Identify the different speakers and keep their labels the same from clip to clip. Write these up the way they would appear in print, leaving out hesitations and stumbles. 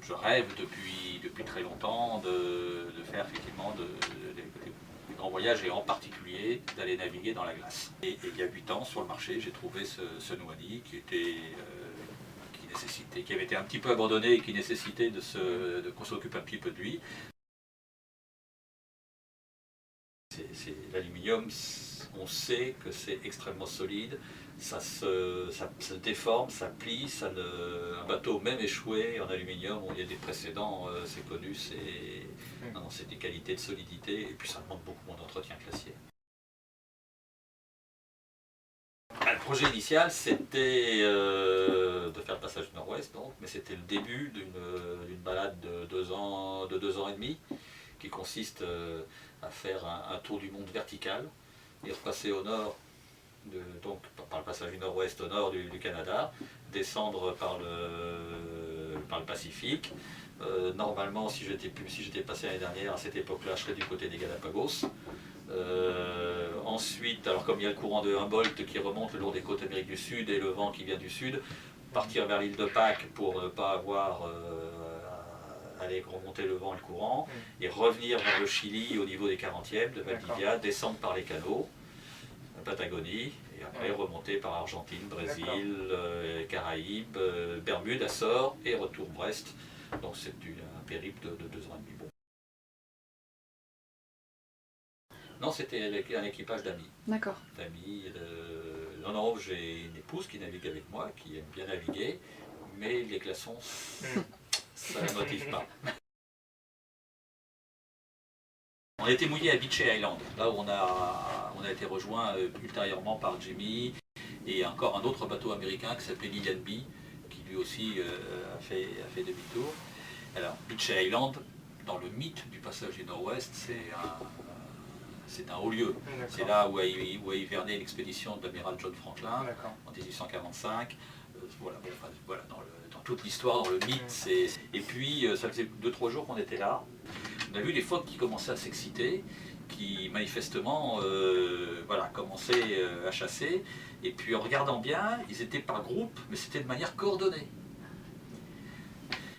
Speaker 1: je rêve depuis très longtemps de faire effectivement des grands voyages et en particulier d'aller naviguer dans la glace. Et il y a 8 ans sur le marché, j'ai trouvé ce Noadi qui avait été un petit peu abandonné et qui nécessitait qu'on s'occupe un petit peu de lui. L'aluminium, on sait que c'est extrêmement solide, ça se déforme, ça plie, un bateau même échoué en aluminium, il y a des précédents, c'est connu, c'est des qualités de solidité et puis ça demande beaucoup moins d'entretien que l'acier. Le projet initial c'était de faire le passage du Nord-Ouest, mais c'était le début d'une balade de 2 ans et demi qui consiste à faire un tour du monde vertical et repasser au nord, donc par le passage du Nord-Ouest au nord du Canada, descendre par le Pacifique. Normalement, si j'étais passé l'année dernière, à cette époque-là, je serais du côté des Galapagos. Ensuite, alors comme il y a le courant de Humboldt qui remonte le long des côtes d'Amérique du Sud et le vent qui vient du sud, partir vers l'île de Pâques pour ne pas avoir aller remonter le vent et le courant, et revenir vers le Chili au niveau des 40e de Valdivia, descendre par les canaux, la Patagonie, et après remonter par Argentine, Brésil, Caraïbes, Bermudes, Açores et retour Brest. Donc c'est un périple de 2 ans et demi. Bon. Non, c'était un équipage d'amis.
Speaker 2: D'accord.
Speaker 1: D'amis. Non, j'ai une épouse qui navigue avec moi, qui aime bien naviguer, mais les glaçons, ça ne la motive pas. On a été mouillé à Beechay Island, là où on a été rejoint ultérieurement par Jimmy et encore un autre bateau américain qui s'appelait Lilian B, qui lui aussi a fait demi-tour. Alors, Beechay Island, dans le mythe du passage du Nord-Ouest, c'est un haut lieu. C'est là où a hiverné l'expédition de l'amiral John Franklin en 1845. Voilà, dans toute l'histoire, dans le mythe. Et puis, ça faisait 2-3 jours qu'on était là. On a vu les phoques qui commençaient à s'exciter, qui manifestement commençaient à chasser. Et puis en regardant bien, ils étaient par groupe, mais c'était de manière coordonnée.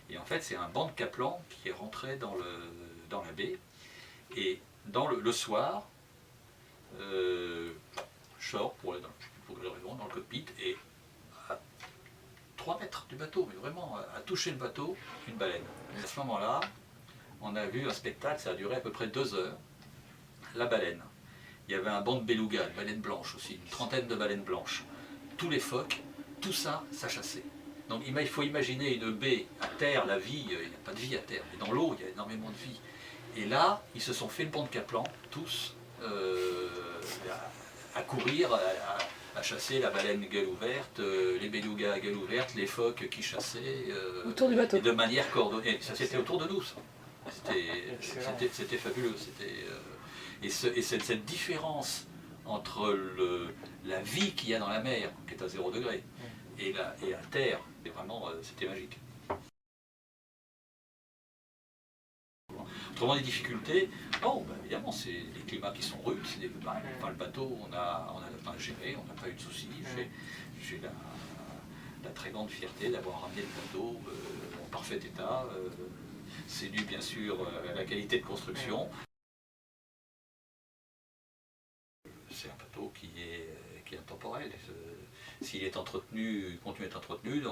Speaker 1: Et en fait, c'est un banc de capelans qui est rentré dans la baie. Et le soir, je sors pour aller dans le cockpit et à 3 mètres du bateau, mais vraiment à toucher le bateau, une baleine. Et à ce moment-là, on a vu un spectacle, ça a duré à peu près 2 heures. La baleine. Il y avait un banc de beluga, une baleine blanche aussi, une trentaine de baleines blanches. Tous les phoques, tout ça, ça chassait. Donc il faut imaginer une baie à terre, la vie, il n'y a pas de vie à terre, mais dans l'eau, il y a énormément de vie. Et là, ils se sont fait le banc de capelans, tous, à courir, à chasser la baleine gueule ouverte, les belugas à gueule ouverte, les phoques qui chassaient.
Speaker 2: Autour du bateau.
Speaker 1: Et de manière coordonnée. Ça, c'était autour de nous, ça. C'était fabuleux. Et cette différence entre la vie qu'il y a dans la mer, qui est à 0 degré, et la terre, c'était magique. Autrement, des difficultés, évidemment, c'est les climats qui sont rudes, le bateau, on a géré, on n'a pas eu de soucis. J'ai la très grande fierté d'avoir ramené le bateau en parfait état. C'est dû bien sûr à la qualité de construction. C'est un bateau qui est intemporel. S'il est entretenu, continue d'être entretenu,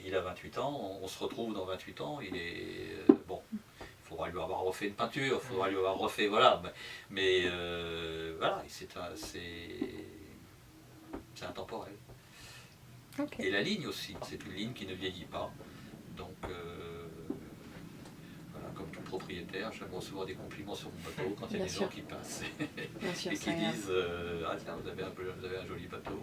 Speaker 1: il a 28 ans, on se retrouve dans 28 ans, il est bon. Il faudra lui avoir refait une peinture, il faudra lui avoir refait, voilà. Mais voilà, c'est intemporel. Okay. Et la ligne aussi, c'est une ligne qui ne vieillit pas. Donc comme tout propriétaire, j'aime recevoir des compliments sur mon bateau quand il y a des gens qui passent et qui disent ah tiens, vous avez un joli bateau.